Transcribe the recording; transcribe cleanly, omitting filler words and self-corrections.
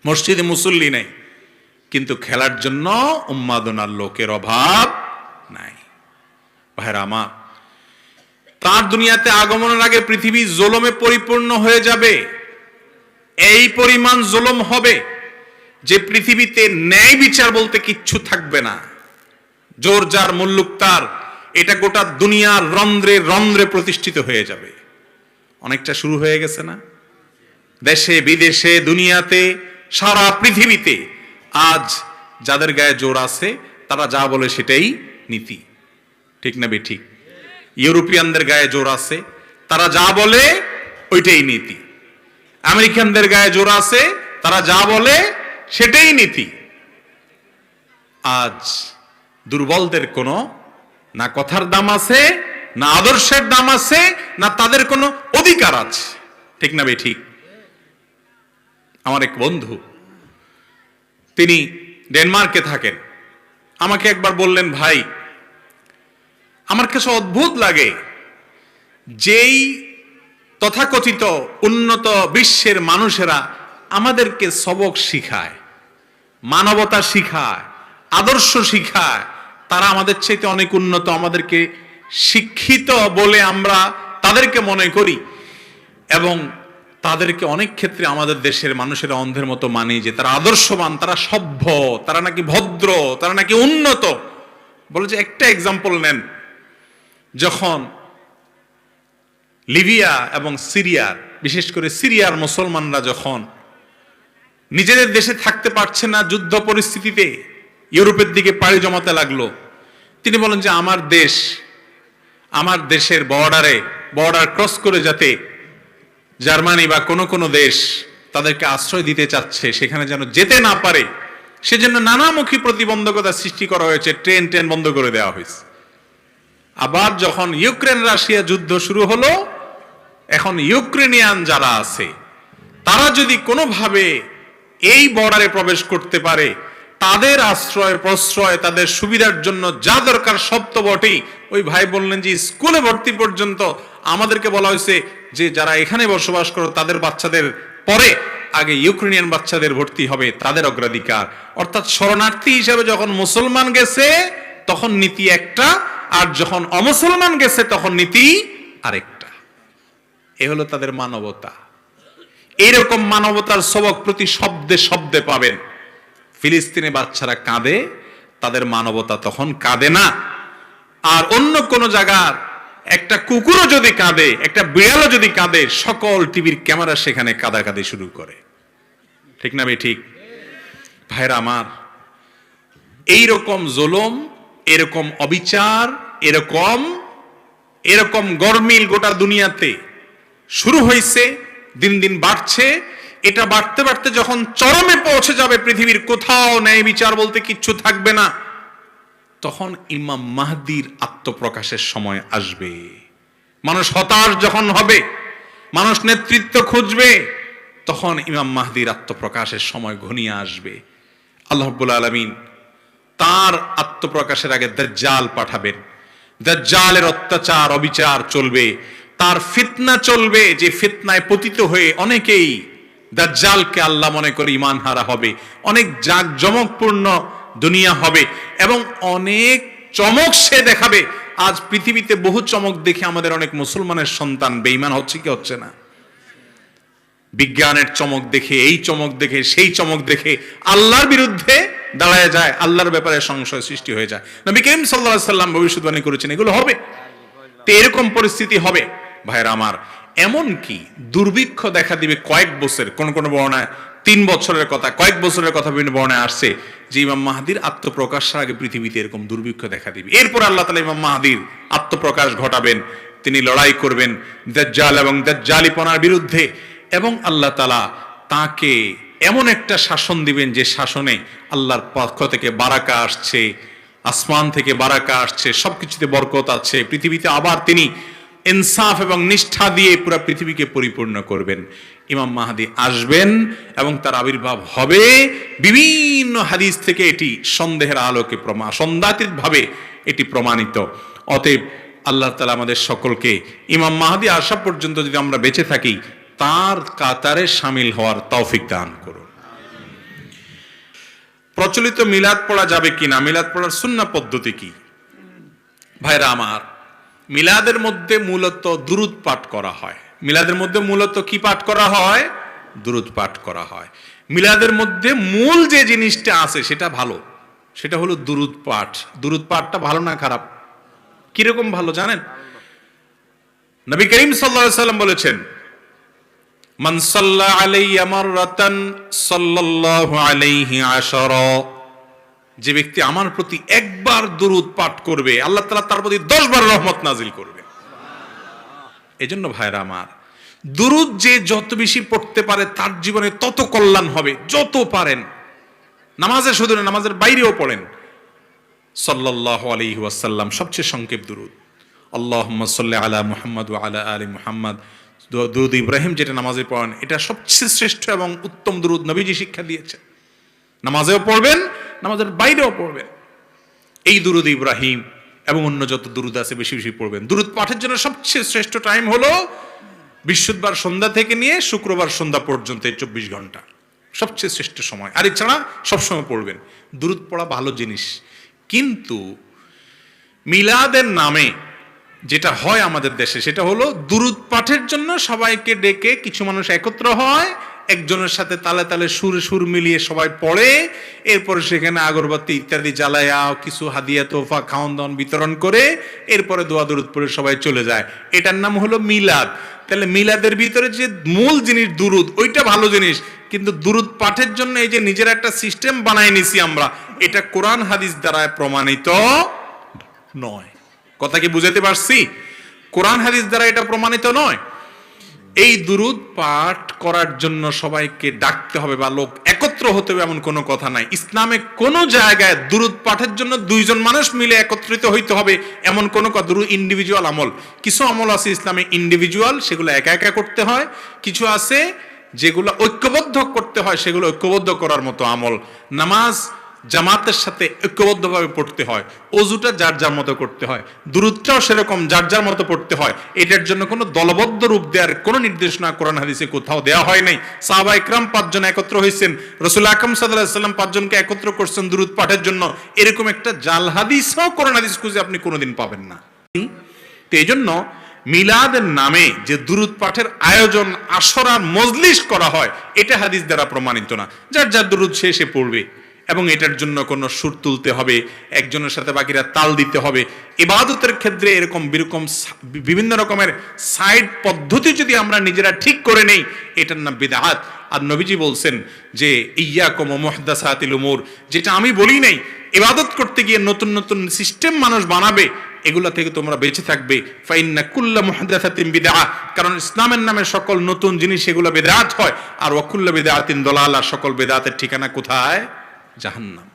মসজিদে মুসল্লি নেই, কিন্তু খেলার জন্য উন্মাদনার লোকের অভাব নাই। ভাইরা আমার, তার দুনিয়াতে আগমনের আগে পৃথিবী জুলুমে পরিপূর্ণ হয়ে যাবে। এই পরিমাণ জুলুম হবে যে পৃথিবীতে ন্যায় বিচার বলতে কিচ্ছু থাকবে না। জোর যার মুল্লুক তার, এটা গোটা দুনিয়ার রন্ধ্রে রন্ধ্রে প্রতিষ্ঠিত হয়ে যাবে। অনেকটা শুরু হয়ে গেছে না? দেশে বিদেশে দুনিয়াতে সারা পৃথিবীতে আজ যাদের গায়ে জোর আছে তারা যা বলে সেটাই নীতি, ঠিক না বেঠিক? ইউরোপিয়ানদের গায়ে জোর আছে, তারা যা বলে ওইটাই নীতি। আমেরিকানদের গায়ে জোর আছে, তারা যা বলে সেটাই নীতি। আজ দুর্বলদের কোনো না কথার দাম আছে, না আদর্শের দাম আছে, না তাদের কোনো অধিকার আছে, ঠিক না বেঠিক? আমার এক বন্ধু, তিনি ডেনমার্কে থাকেন, আমাকে একবার বললেন, ভাই আমার কাছে অদ্ভুত লাগে, যেই তথাকথিত উন্নত বিশ্বের মানুষেরা আমাদেরকে সবক শিখায়, মানবতা শিখায়, আদর্শ শিখায়, তারা আমাদের চাইতে অনেক উন্নত, আমাদেরকে শিক্ষিত বলে আমরা তাদেরকে মনে করি, এবং তাদেরকে অনেক ক্ষেত্রে আমাদের দেশের মানুষেরা অন্ধের মতো মানে যে তারা আদর্শবান, তারা সভ্য, তারা নাকি ভদ্র, তারা নাকি উন্নত। বলে যে একটা এক্সাম্পল নেন, যখন লিবিয়া এবং সিরিয়ার, বিশেষ করে সিরিয়ার মুসলমানরা যখন নিজেদের দেশে থাকতে পারছে না, যুদ্ধ পরিস্থিতিতে ইউরোপের দিকে পাড়ি জমাতে লাগলো, তিনি বলেন যে আমার দেশের বর্ডার ক্রস করে যাতে জার্মানি বা কোনো দেশ তাদেরকে আশ্রয় দিতে চাচ্ছে, সেখানে যেন যেতে না পারে, সেজন্য নানামুখী প্রতিবন্ধকতা সৃষ্টি করা হয়েছে, ট্রেন বন্ধ করে দেওয়া হয়েছে। আবার যখন ইউক্রেন রাশিয়া যুদ্ধ শুরু হলো, এখন ইউক্রেনিয়ান যারা আছে তারা যদি কোনোভাবে এই বর্ডারে প্রবেশ করতে পারে, তাদের আশ্রয় প্রশ্রয়, তাদের সুবিধার জন্য যা দরকার সব তো বটেই। ওই ভাই বললেন যে স্কুলে ভর্তি পর্যন্ত আমাদেরকে বলা হয়েছে যে যারা এখানে বসবাস করো তাদের বাচ্চাদের পরে আগে ইউক্রেনিয়ান বাচ্চাদের ভর্তি হবে, তাদের অগ্রাধিকার। অর্থাৎ শরণার্থী হিসেবে যখন মুসলমান গেছে তখন নীতি একটা, আর যখন অমুসলমান গেছে তখন নীতি আরেকটা। এ হলো তাদের মানবতা। এইরকম মানবতার সবক প্রতি শব্দে শব্দে পাবেন। ফিলিস্তিনে বাচ্চারা কাঁদে, তাদের মানবতা তখন কাঁদে না। আর অন্য কোন জায়গার একটা কুকুরও যদি কাঁদে, একটা বিড়ালও যদি কাঁদে, সকল টিভির ক্যামেরা সেখানে কাঁদাকাঁদি শুরু করে, ঠিক না ঠিক? ভাইরা আমার, এইরকম জুলুম, এরকম অবিচার, এরকম গরমিল গোটা দুনিয়াতে শুরু হয়েছে, দিন দিন বাড়ছে। এটা বাড়তে বাড়তে যখন চরমে পৌঁছে যাবে, পৃথিবীর কোথাও ন্যায় বিচার বলতে কিচ্ছু থাকবে না, তখন ইমাম মাহদির আত্মপ্রকাশের সময় আসবে। মানুষ হতাশ যখন হবে, মানুষ নেতৃত্ব খুঁজবে, তখন ইমাম মাহদির আত্মপ্রকাশের সময় ঘনিয়ে আসবে। আল্লাহ রাব্বুল আলামিন তার আত্মপ্রকাশের আগে দাজ্জাল পাঠাবেন। দাজ্জালের অত্যাচার অবিচার চলবে, তার ফিতনা চলবে, যে ফিতনায় পতিত হয়ে অনেকেই দাজ্জালকে আল্লাহ মনে করে ঈমান হারা হবে। অনেক জাঁকজমকপূর্ণ দুনিয়া হবে এবং অনেক চমক সে দেখাবে। আজ পৃথিবীতে বহু চমক দেখে আমাদের অনেক মুসলমানের সন্তান বেঈমান হচ্ছে কি হচ্ছে না? বিজ্ঞানের চমক দেখে, এই চমক দেখে, সেই চমক দেখে আল্লাহর বিরুদ্ধে দাঁড়ায় যায়, আল্লাহর ব্যাপারে সংশয় সৃষ্টি হয়ে যায়। নবী করিম সাল্লাল্লাহু আলাইহি সাল্লাম ভবিষ্যদ্বাণী করেছেন এগুলো হবে, তো এরকম পরিস্থিতি হবে। ভাইরা আমার, এমন কি দুর্ভিক্ষ দেখা দিবে কয়েক বছর, কোন বর্ণায় 3 বছরের কথা, কয়েক বছরের কথা বিভিন্ন বর্ণায় আসছে যে ইমাম মাহদির আত্মপ্রকাশের আগে পৃথিবীতে এরকম দুর্ভিক্ষ দেখা দিবে। এরপর আল্লাহ তাআলা ইমাম মাহদির আত্মপ্রকাশ ঘটাবেন, তিনি লড়াই করবেন দাজ্জাল এবং দাজ্জালিপনার বিরুদ্ধে, এবং আল্লাহ তাআলা তাকে এমন একটা শাসন দিবেন যে শাসনে আল্লাহর পক্ষ থেকে বারাকা আসছে, আসমান থেকে বারাকা আসছে, সবকিছুতে বরকত আছে। পৃথিবীতে আবার তিনি ইনসাফ এবং নিষ্ঠা দিয়ে পুরো পৃথিবীকে পরিপূর্ণ করবেন। ইমাম মাহদি আসবেন এবং তার আবির্ভাব হবে। বিভিন্ন হাদিস থেকে এটি সন্দেহের আলোকে সন্দেহাতীত ভাবে এটি প্রমাণিত। অতএব আল্লাহ তাআলা আমাদের সকলকে ইমাম মাহদি আসা পর্যন্ত যদি আমরা বেঁচে থাকি, তার কাতারে শামিল হওয়ার তৌফিক দান করুন। প্রচলিত মিলাদ পড়া যাবে কিনা, মিলাদ পড়ার সুন্নাহ পদ্ধতি কি? ভাইরা আমার, মিলাদের মধ্যে মূলত দুরূদ পাঠ করা হয়। মিলাদের মধ্যে মূলত কি পাঠ করা হয়? দুরূদ পাঠ করা হয়। মিলাদের মধ্যে মূল যে জিনিসটা আছে সেটা ভালো, সেটা হলো দুরূদ পাঠ। দুরূদ পাঠটা ভালো না খারাপ? কিরকম ভালো জানেন? নবী করিম সাল্লাল্লাহু আলাইহি সাল্লাম বলেছেন, মান সাল্লা আলাইয়া মাররাতান সাল্লাল্লাহু আলাইহি আশারা, যে ব্যক্তি আমার প্রতি একবার দুরূদ পাঠ করবে আল্লাহ তাআলা তার প্রতি 10 বার রহমত নাজিল করবে। এজন্য ভাইরা আমার, দুরূদ যে যত বেশি পড়তে পারে তার জীবনে তত কল্যাণ হবে। যত পারেন, নামাজে শুধু না, নামাজের বাইরেও পড়েন। সাল্লাল্লাহু আলাইহি ওয়াসাল্লাম সবচেয়ে সংক্ষেপ দুরূদ, আল্লাহুম্মা সাল্লি আলা মুহাম্মাদ ওয়া আলা আলি মুহাম্মাদ, দুরূদ ইব্রাহিম যেটা নামাজে পড়েন, এটা সবচেয়ে শ্রেষ্ঠ এবং উত্তম দুরূদ নবীজি শিক্ষা দিয়েছেন। নামাজেও পড়বেন, নামাজের বাইরেও পড়বেন এই দুরূদ ইব্রাহিম এবং অন্য যত দুরূদ আছে বেশি বেশি পড়বেন। দুরূদ পাঠের জন্য সবচেয়ে শ্রেষ্ঠ টাইম হলো বৃহস্পতিবার সন্ধ্যা থেকে নিয়ে শুক্রবার সন্ধ্যা পর্যন্ত, এই 24 ঘন্টা সবচেয়ে শ্রেষ্ঠ সময়। আর এছাড়া সবসময় পড়বেন। দুরূদ পড়া ভালো জিনিস, কিন্তু মিলাদের নামে যেটা হয় আমাদের দেশে সেটা হলো দুরূদ পাঠের জন্য সবাইকে ডেকে কিছু মানুষ একত্র হয়, একজনের সাথে তালে তালে সুর সুর মিলিয়ে সবাই পড়ে, এরপরে সেখানে আগরবাতি ইত্যাদি জ্বালায়া কিছু হাদিয়া তোফা খাওয়ান দাওয়ান বিতরণ করে এরপরে দোয়া দুরূদ পড়ে সবাই চলে যায়। এটার নাম হলো মিলাদ। তাহলে মিলাদের ভিতরে যে মূল জিনিস দুরূদ, ওইটা ভালো জিনিস, কিন্তু দুরূদ পাঠের জন্য এই যে নিজের একটা সিস্টেম বানাই নিছি আমরা, এটা কোরআন হাদিস দ্বারা প্রমাণিত নয়। কথা কি বুঝাতে পারছি? কোরআন হাদিস দ্বারা এটা প্রমাণিত নয়। এই দুরূদ পাঠ করার জন্য সবাইকে ডাকতে হবে বা লোক একত্র হতে হবে এমন কোনো কথা নাই। ইসলামে কোনো জায়গায় দুরূদ পাঠের জন্য 2 জন মানুষ মিলে একত্রিত হইতে হবে এমন কোনো কথা। দুরূদ ইন্ডিভিজুয়াল আমল। কিছু আমল আছে ইসলামে ইন্ডিভিজুয়াল, সেগুলো একা একা করতে হয়। কিছু আছে যেগুলো ঐক্যবদ্ধ করতে হয়, সেগুলো ঐক্যবদ্ধ করার মতো আমল। নামাজ জামাতের সাথে ঐক্যবদ্ধভাবে পড়তে হয়, ওযুটা যার যার মতো করতে হয়, দুরূদটাও সেরকম যার যার মতো পড়তে হয়। এটার জন্য কোনো দলবদ্ধ রূপ দেওয়ার কোনো নির্দেশনা কোরআন হাদিসে কোথাও দেওয়া হয় নাই। সাহাবা ইকরাম 5 জন একত্র হয়েছেন, রাসূল আকরাম সাল্লাল্লাহু আলাইহি ওয়াসাল্লাম 5 জনকে একত্র করছেন দুরূদ পাঠের জন্য। এরকম একটা জাল হাদিসও কোরআন হাদিস খুঁজে আপনি কোনোদিন পাবেন না। তো এই জন্য মিলাদের নামে যে দুরূদ পাঠের আয়োজন, আশরার মজলিস করা হয়, এটা হাদিস দ্বারা প্রমাণিত না। যার যার দুরূদ সে পড়বে, এবং এটার জন্য কোনো সুর তুলতে হবে, একজনের সাথে বাকিরা তাল দিতে হবে। ইবাদতের ক্ষেত্রে এরকম বিভিন্ন রকমের সাইড পদ্ধতি যদি আমরা নিজেরা ঠিক করে নেই, এটার নাম বিদআত। আর নবীজি বলছেন যে ইয়াকুম ওয়া মুহদাসাতিল উমুর, যেটা আমি বলি নাই, ইবাদত করতে গিয়ে নতুন নতুন সিস্টেম মানুষ বানাবে, এগুলা থেকে তোমরা বেঁচে থাকবে। ফাইন্না কুল্লা মুহদাসাতিন বিদআহ, কারণ ইসলামের নামে সকল নতুন জিনিস এগুলো বিদআত হয়। আর ওয়া কুল্লা বিদআতিন দালালা, সকল বিদআতের ঠিকানা কোথায়? জাহান্নাম।